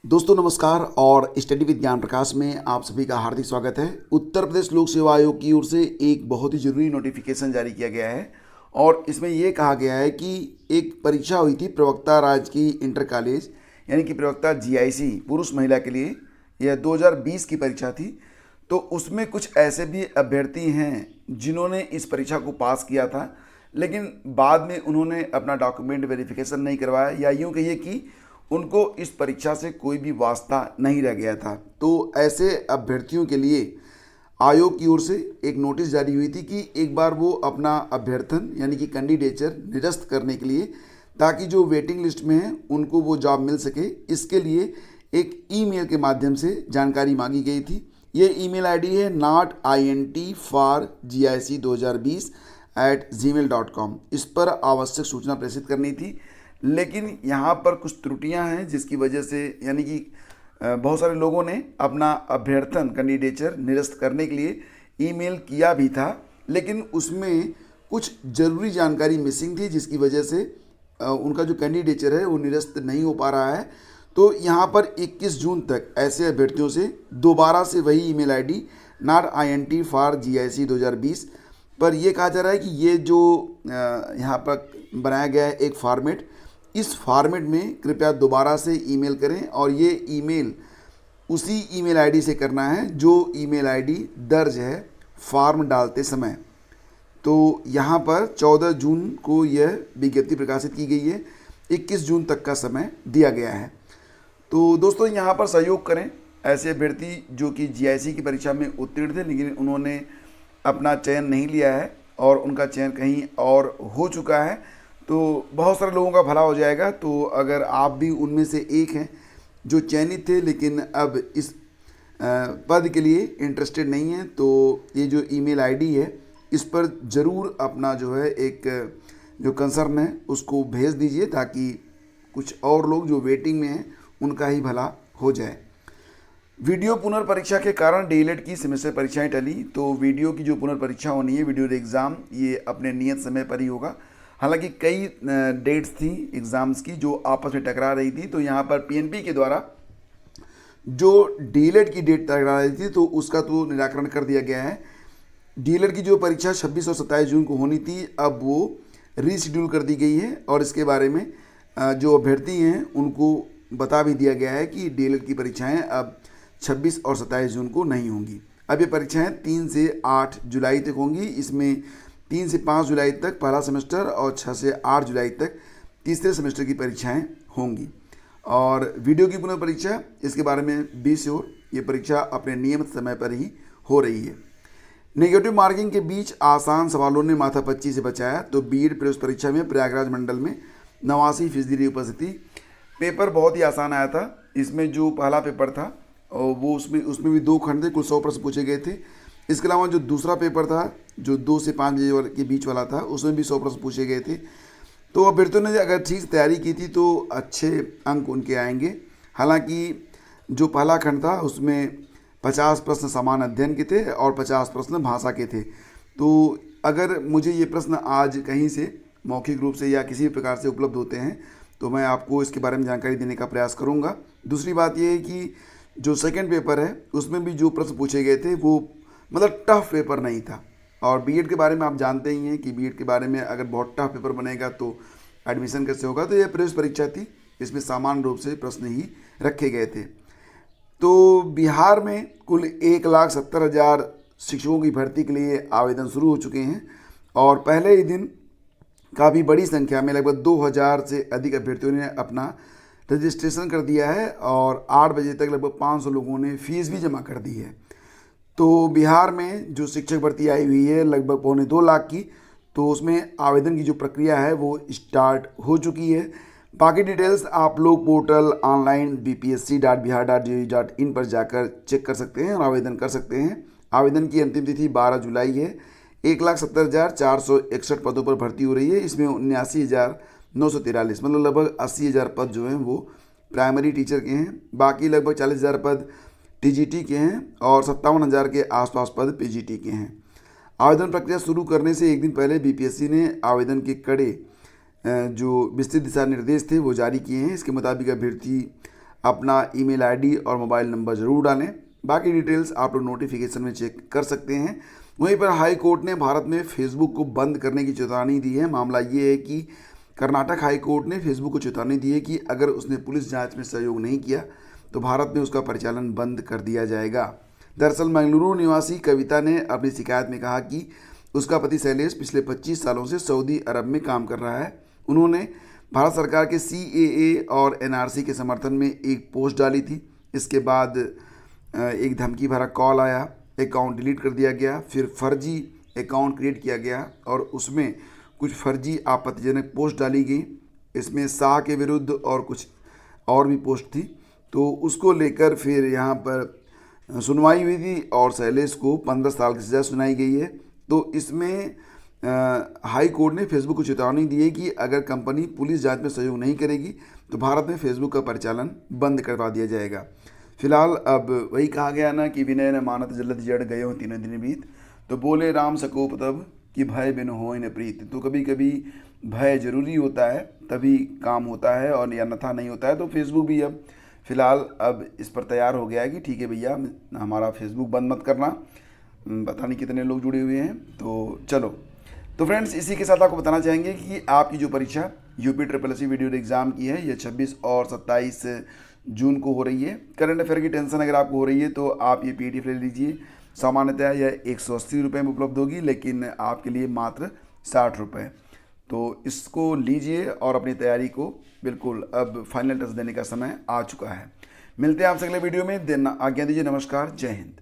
दोस्तों नमस्कार और स्टडी विद ज्ञान प्रकाश में आप सभी का हार्दिक स्वागत है। उत्तर प्रदेश लोक सेवा आयोग की ओर से एक बहुत ही ज़रूरी नोटिफिकेशन जारी किया गया है और इसमें ये कहा गया है कि एक परीक्षा हुई थी प्रवक्ता राजकीय इंटर कॉलेज यानी कि प्रवक्ता जीआईसी पुरुष महिला के लिए। यह 2020 की परीक्षा थी। तो उसमें कुछ ऐसे भी अभ्यर्थी हैं जिन्होंने इस परीक्षा को पास किया था, लेकिन बाद में उन्होंने अपना डॉक्यूमेंट वेरिफिकेशन नहीं करवाया, या यूँ कहिए कि उनको इस परीक्षा से कोई भी वास्ता नहीं रह गया था। तो ऐसे अभ्यर्थियों के लिए आयोग की ओर से एक नोटिस जारी हुई थी कि एक बार वो अपना अभ्यर्थन यानी कि कैंडिडेचर निरस्त करने के लिए, ताकि जो वेटिंग लिस्ट में हैं उनको वो जॉब मिल सके, इसके लिए एक ईमेल के माध्यम से जानकारी मांगी गई थी। ये ईमेल आईडी है notint4gic2020@gmail.com। इस पर आवश्यक सूचना प्रेषित करनी थी, लेकिन यहाँ पर कुछ त्रुटियां हैं जिसकी वजह से यानी कि बहुत सारे लोगों ने अपना अभ्यर्थन कैंडिडेचर निरस्त करने के लिए ईमेल किया भी था, लेकिन उसमें कुछ ज़रूरी जानकारी मिसिंग थी, जिसकी वजह से उनका जो कैंडिडेचर है वो निरस्त नहीं हो पा रहा है। तो यहाँ पर 21 जून तक ऐसे अभ्यर्थियों से दोबारा से वही ईमेल आईडी notint4gic2020 पर यह कहा जा रहा है कि ये जो यहाँ पर बनाया गया है एक फॉर्मेट, इस फॉर्मेट में कृपया दोबारा से ईमेल करें और ये ईमेल उसी ईमेल आईडी से करना है जो ईमेल आईडी दर्ज है फॉर्म डालते समय। तो यहाँ पर 14 जून को यह विज्ञप्ति प्रकाशित की गई है, 21 जून तक का समय दिया गया है। तो दोस्तों यहाँ पर सहयोग करें ऐसे अभ्यर्थी जो कि जीआईसी की परीक्षा में उत्तीर्ण थे, लेकिन उन्होंने अपना चयन नहीं लिया है और उनका चयन कहीं और हो चुका है। तो बहुत सारे लोगों का भला हो जाएगा। तो अगर आप भी उनमें से एक हैं जो चयनित थे लेकिन अब इस पद के लिए इंटरेस्टेड नहीं है, तो ये जो ईमेल आईडी है इस पर ज़रूर अपना जो है एक जो कंसर्न है उसको भेज दीजिए, ताकि कुछ और लोग जो वेटिंग में हैं उनका ही भला हो जाए। वीडियो पुनर्परीक्षा के कारण डीएलएड की सेमेस्टर परीक्षाएं टली। तो वीडियो की जो पुनर्परीक्षा होनी है, वीडियो एग्ज़ाम, ये अपने नियत समय पर ही होगा। हालांकि कई डेट्स थी एग्ज़ाम्स की जो आपस में टकरा रही थी, तो यहाँ पर पीएनबी के द्वारा जो डीएलएड की डेट टकरा रही थी तो उसका तो निराकरण कर दिया गया है। डीएलएड की जो परीक्षा 26 और 27 जून को होनी थी, अब वो रीशेड्यूल कर दी गई है और इसके बारे में जो अभ्यर्थी हैं उनको बता भी दिया गया है कि डीएलएड की परीक्षाएँ अब 26 और 27 जून को नहीं होंगी। अब ये परीक्षाएँ 3 से 8 जुलाई तक होंगी। इसमें 3 से 5 जुलाई तक पहला सेमेस्टर और 6 से 8 जुलाई तक तीसरे सेमेस्टर की परीक्षाएं होंगी। और वीडियो की पुनः परीक्षा, इसके बारे में बी श्योर, ये परीक्षा अपने नियमित समय पर ही हो रही है। नेगेटिव मार्किंग के बीच आसान सवालों ने माथापच्ची से बचाया। तो बीएड प्रवेश परीक्षा में प्रयागराज मंडल में 89% रही उपस्थिति। पेपर बहुत ही आसान आया था। इसमें जो पहला पेपर था और वो उसमें भी 2 खंड थे, कुल 100 प्रश्न पूछे गए थे। इसके अलावा जो दूसरा पेपर था जो 2 से 5 बजे के बीच वाला था, उसमें भी 100 प्रश्न पूछे गए थे। तो अभ्यर्थियों ने अगर ठीक से तैयारी की थी तो अच्छे अंक उनके आएंगे। हालांकि जो पहला खंड था उसमें 50 प्रश्न समान अध्ययन के थे और 50 प्रश्न भाषा के थे। तो अगर मुझे ये प्रश्न आज कहीं से मौखिक रूप से या किसी भी प्रकार से उपलब्ध होते हैं तो मैं आपको इसके बारे में जानकारी देने का प्रयास करूँगा। दूसरी बात यह है कि जो सेकेंड पेपर है उसमें भी जो प्रश्न पूछे गए थे वो मतलब टफ पेपर नहीं था। और बीएड के बारे में आप जानते ही हैं कि बीएड के बारे में अगर बहुत टफ पेपर बनेगा तो एडमिशन कैसे होगा। तो यह प्रवेश परीक्षा थी, इसमें सामान्य रूप से प्रश्न ही रखे गए थे। तो बिहार में कुल 1,70,000 शिक्षकों की भर्ती के लिए आवेदन शुरू हो चुके हैं और पहले ही दिन काफ़ी बड़ी संख्या में लगभग 2,000 से अधिक अभ्यर्थियों ने अपना रजिस्ट्रेशन कर दिया है और 8 बजे तक लगभग 500 लोगों ने फीस भी जमा कर दी है। तो बिहार में जो शिक्षक भर्ती आई हुई है लगभग 1.25 लाख की, तो उसमें आवेदन की जो प्रक्रिया है वो स्टार्ट हो चुकी है। बाकी डिटेल्स आप लोग पोर्टल ऑनलाइन bpsc.bihar.gov.in पर जाकर चेक कर सकते हैं और आवेदन कर सकते हैं। आवेदन की अंतिम तिथि 12 जुलाई है। 1,70,461 पदों पर भर्ती हो रही है। इसमें 79,943 मतलब लगभग 80,000 पद जो हैं वो प्राइमरी टीचर के हैं। बाकी लगभग 40,000 पद टीजीटी के हैं और 57,000 के आसपास पद पीजीटी के हैं। आवेदन प्रक्रिया शुरू करने से एक दिन पहले बीपीएससी ने आवेदन के कड़े जो विस्तृत दिशा निर्देश थे वो जारी किए हैं। इसके मुताबिक अभ्यर्थी अपना ईमेल आईडी और मोबाइल नंबर ज़रूर डालें। बाकी डिटेल्स आप लोग नोटिफिकेशन में चेक कर सकते हैं। वहीं पर हाई कोर्ट ने भारत में फेसबुक को बंद करने की चेतावनी दी है। मामला ये है कि कर्नाटक हाई कोर्ट ने फेसबुक को चेतावनी दी है कि अगर उसने पुलिस जांच में सहयोग नहीं किया तो भारत में उसका परिचालन बंद कर दिया जाएगा। दरअसल बेंगलुरु निवासी कविता ने अपनी शिकायत में कहा कि उसका पति शैलेश पिछले 25 सालों से सऊदी अरब में काम कर रहा है। उन्होंने भारत सरकार के CAA और NRC के समर्थन में एक पोस्ट डाली थी। इसके बाद एक धमकी भरा कॉल आया, अकाउंट डिलीट कर दिया गया, फिर फर्जी अकाउंट क्रिएट किया गया और उसमें कुछ फर्जी आपत्तिजनक पोस्ट डाली गई। इसमें शाह के विरुद्ध और कुछ और भी पोस्ट थी। तो उसको लेकर फिर यहाँ पर सुनवाई हुई थी और शैलेश को 15 साल की सज़ा सुनाई गई है। तो इसमें हाई कोर्ट ने फेसबुक को चेतावनी दी है कि अगर कंपनी पुलिस जांच में सहयोग नहीं करेगी तो भारत में फेसबुक का परिचालन बंद करवा दिया जाएगा। फिलहाल अब वही कहा गया ना कि विनय न मानत जल्द जड़ गए हो तीनों दिन बीत, तो बोले राम सकोप तब कि भय बिन होय न प्रीत। तो कभी कभी भय जरूरी होता है तभी काम होता है और अन्यथा नहीं होता है। तो फेसबुक भी अब फिलहाल अब इस पर तैयार हो गया है कि ठीक है भैया, हमारा फेसबुक बंद मत करना। पता नहीं कितने लोग जुड़े हुए हैं। तो चलो, तो फ्रेंड्स इसी के साथ आपको बताना चाहेंगे कि आपकी जो परीक्षा UPSSC वीडियो एग्ज़ाम की है, ये 26 और 27 जून को हो रही है। करंट अफेयर की टेंशन अगर आपको हो रही है तो आप ये PDF ले लीजिए। सामान्यतः यह 180 रुपये में उपलब्ध होगी, लेकिन आपके लिए मात्र 60 रुपये। तो इसको लीजिए और अपनी तैयारी को बिल्कुल अब फाइनल टच देने का समय आ चुका है। मिलते हैं आपसे अगले वीडियो में। दिन आज्ञा दीजिए। नमस्कार, जय हिंद।